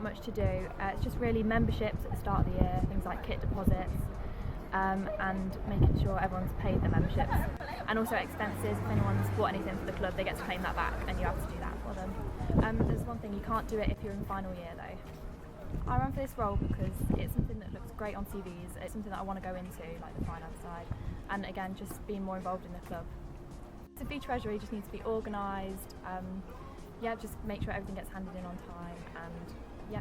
that much to do. It's just really memberships at the start of the year, things like kit deposits, and making sure everyone's paid their memberships. And also expenses, if anyone's bought anything for the club, they get to claim that back, and you have to do that for them. There's one thing, you can't do it if you're in final year though. I ran for this role because it's something that looks great on CVs, it's something that I want to go into, like the finance side, and again, just being more involved in the club. To be treasurer, you just need to be organised, just make sure everything gets handed in on time, and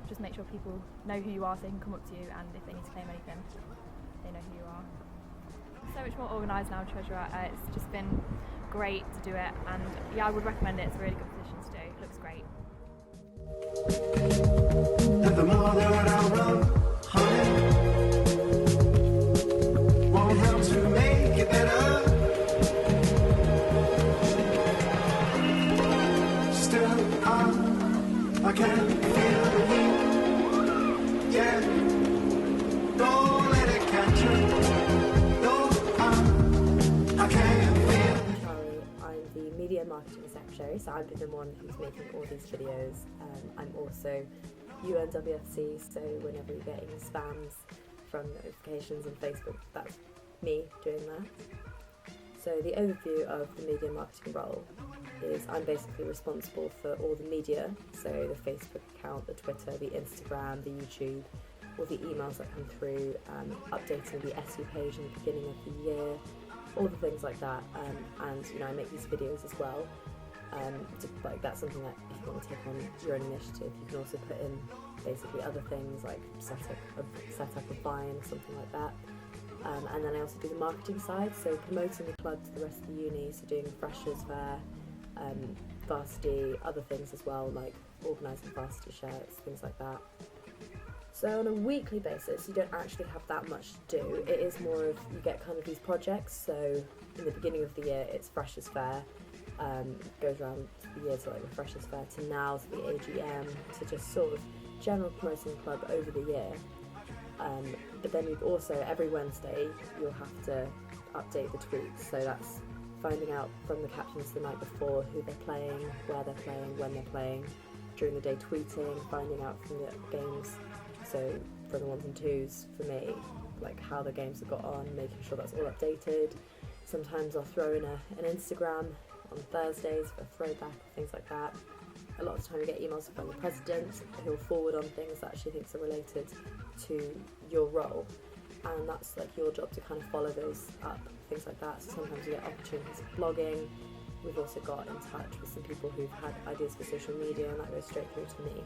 just make sure people know who you are so they can come up to you, and if they need to claim anything, they know who you are. So much more organised now, treasurer. It's just been great to do it, and I would recommend it. It's a really good position to do. It looks great. And the more that I run, honey, won't help to make it better. Still, I can feel the heat. Yeah, don't let it catch you. No, I can feel. Charlie, I'm the media marketing secretary, so I've been the one who's making all these videos. I'm also UoN WFC, so whenever you're getting spams from notifications on Facebook, that's me doing that. So the overview of the media marketing role is I'm basically responsible for all the media, so the Facebook account, the Twitter, the Instagram, the YouTube, all the emails that come through, updating the SU page in the beginning of the year, all the things like that, and I make these videos as well. That's something that if you want to take on your own initiative, you can also put in basically other things like set up a Vine or something like that. And then I also do the marketing side, so promoting the club to the rest of the uni, so doing freshers fair, varsity, other things as well, like organising varsity shirts, things like that. So on a weekly basis, you don't actually have that much to do. It is more of, you get kind of these projects, so in the beginning of the year it's freshers fair, goes around the year to like the freshers fair, to now to the AGM, to just sort of general promoting the club over the year. But then you've also, every Wednesday, you'll have to update the tweets, so that's finding out from the captains the night before who they're playing, where they're playing, when they're playing, during the day tweeting, finding out from the games, so from the ones and twos for me, like how the games have got on, making sure that's all updated. Sometimes I'll throw in an Instagram on Thursdays for a throwback, things like that. A lot of the time you get emails from the president who'll forward on things that she thinks are related to your role, and that's like your job to kind of follow those up, things like that. So sometimes you get opportunities of blogging. We've also got in touch with some people who've had ideas for social media, and that goes straight through to me.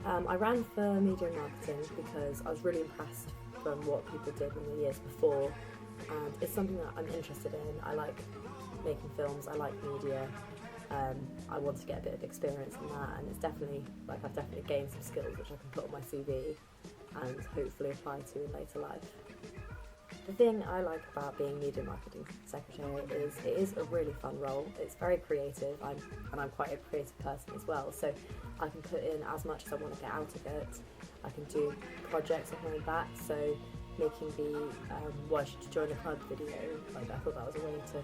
I ran for media and marketing because I was really impressed from what people did in the years before, and it's something that I'm interested in. I like making films, I like media, I want to get a bit of experience in that, and it's definitely, like, I've definitely gained some skills which I can put on my CV and hopefully apply to in later life. The thing I like about being media marketing secretary is it is a really fun role. It's very creative, and I'm quite a creative person as well, so I can put in as much as I want to get out of it. I can do projects at my back, so making the why should you join the club video, like I thought that was a way to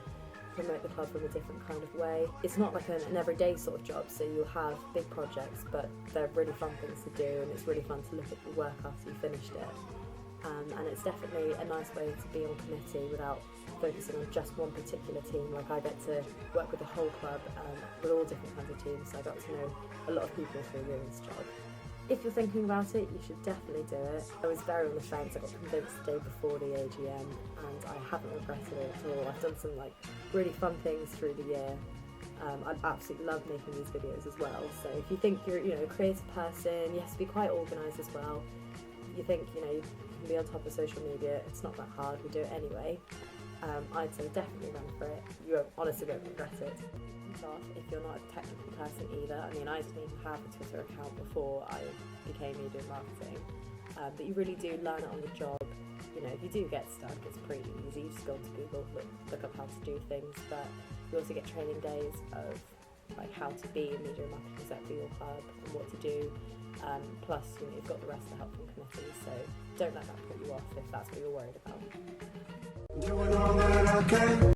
promote the club from a different kind of way. It's not like an everyday sort of job, so you'll have big projects, but they're really fun things to do, and it's really fun to look at the work after you finished it. And it's definitely a nice way to be on committee without focusing on just one particular team. Like, I get to work with the whole club, with all different kinds of teams, so I got to know a lot of people through doing this job. If you're thinking about it, you should definitely do it. I was very on the fence. I got convinced the day before the AGM, and I haven't regretted it at all. I've done some really fun things through the year. I absolutely love making these videos as well. So if you think you're a creative person, you have to be quite organised as well. You think you can be on top of social media, it's not that hard, we do it anyway. I'd say definitely run for it. You honestly won't regret it. If you're not a technical person either, I mean, I didn't even have a Twitter account before I became media marketing, but you really do learn it on the job. If you do get stuck, it's pretty easy. You just go to Google, look up how to do things, but you also get training days of how to be a media marketing exec for your club and what to do. Plus, you've got the rest of the help from committees, so don't let that put you off if that's what you're worried about. Doing all that I can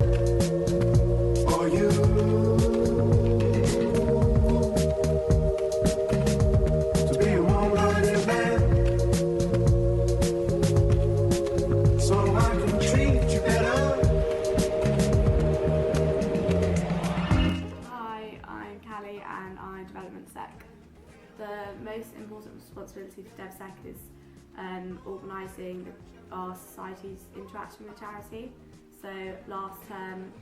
for you. To be a woman Callie and I'm Development Sec. The most important responsibility for DevSec is organising our society's interaction with charity. So last term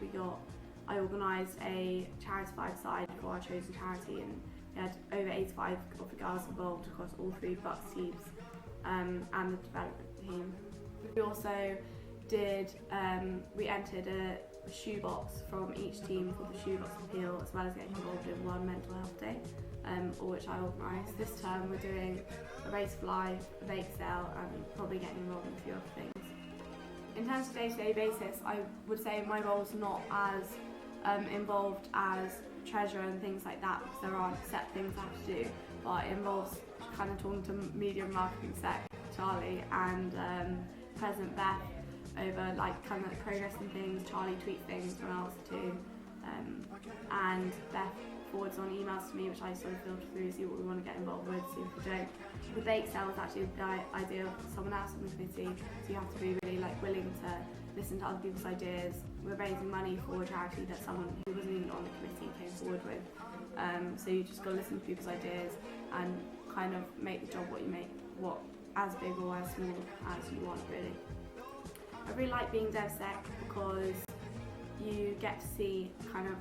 I organised a charity five-side for our chosen charity, and we had over 85 of the girls involved across all three Bucks teams and the development team. We also we entered a shoebox from each team for the shoebox appeal, as well as getting involved in World Mental Health Day, all which I organised. This term we're doing a race for life, a bake sale, and probably getting involved in a few other things. In terms of day-to-day basis, I would say my role's not as involved as treasurer and things like that, because there aren't set things I have to do, but it involves kind of talking to media and marketing sec, Charlie, and President Beth over kind of progress and things. Charlie tweets things when else too, and Beth forwards on emails to me, which I sort of filter through, see what we want to get involved with, see if we don't. The bake sale was actually the idea of someone else in the committee, so you have to be really willing to listen to other people's ideas. We're raising money for a charity that someone who wasn't even on the committee came forward with, so you just got to listen to people's ideas and kind of make the job what as big or as small as you want, really. I really like being DevSec because you get to see kind of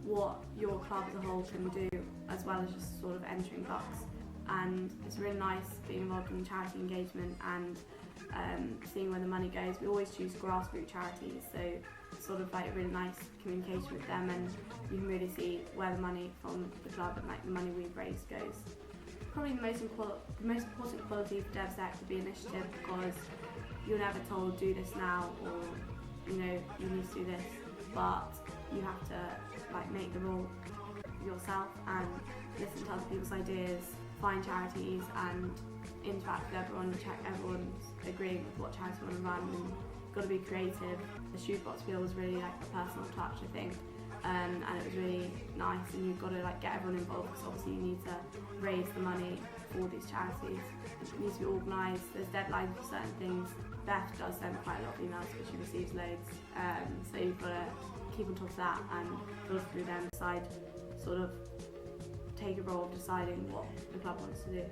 what your club as a whole can do, as well as just sort of entering Bucks. And it's really nice being involved in charity engagement and seeing where the money goes. We always choose grassroots charities, so sort of really nice communication with them, and you can really see where the money from the club and the money we've raised goes. Probably the most important quality for DevSec would be initiative, because you're never told do this now, or you need to do this, but you have to make the rule yourself and listen to other people's ideas, find charities and interact with everyone, check everyone's agreeing with what charity you want to run, and you've got to be creative. The shoebox wheel was really a personal touch, I think, and it was really nice, and you've got to get everyone involved, because obviously you need to raise the money for these charities. It needs to be organised, there's deadlines for certain things. Beth does send quite a lot of emails because she receives loads, so you've got to keep on top of that and filter through them, take a role of deciding what the club wants to do.